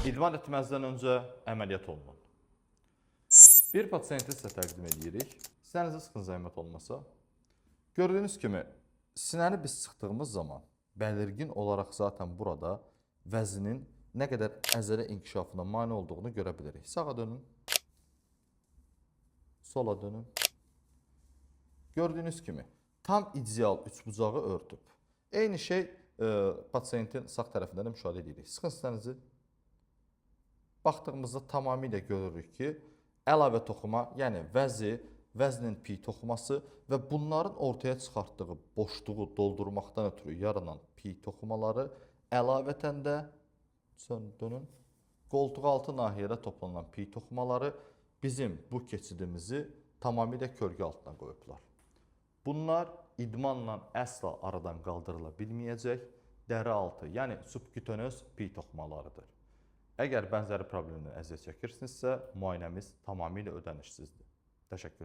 İdman etməzdən öncə əməliyyat olunun. Bir pasiyenti sizə təqdim edirik. Sinənizi sıxın zəhmət olmasa. Gördüyünüz kimi, sinəni biz sıxdığımız zaman bəlirgin olaraq zaten burada vəzinin nə qədər əzələ inkişafına mane olduğunu görə bilirik. Sağa dönün. Sola dönün. Gördüyünüz kimi, tam ideal üçbucağı örtüb. Eyni şey pasiyentin sağ tərəfində də müşahidə edirik. Sıxın sinənizi. Baxdığımızda tamamilə görürük ki, əlavə toxuma, yəni vəznin pi toxuması və bunların ortaya çıxartdığı boşluğu doldurmaqdan ötürü yaranan pi toxumaları əlavətən də dönün, qoltuqaltı nahiyədə toplanan pi toxumaları bizim bu keçidimizi tamamilə kölgə altına qoyublar. Bunlar idmanla əsla aradan qaldırıla bilməyəcək dəri altı, yəni subkutanöz pi toxumalarıdır. Əgər bənzəri problemlə əziyyət çəkirsinizsə, müayinəmiz tamamilə ödənişsizdir. Təşəkkür.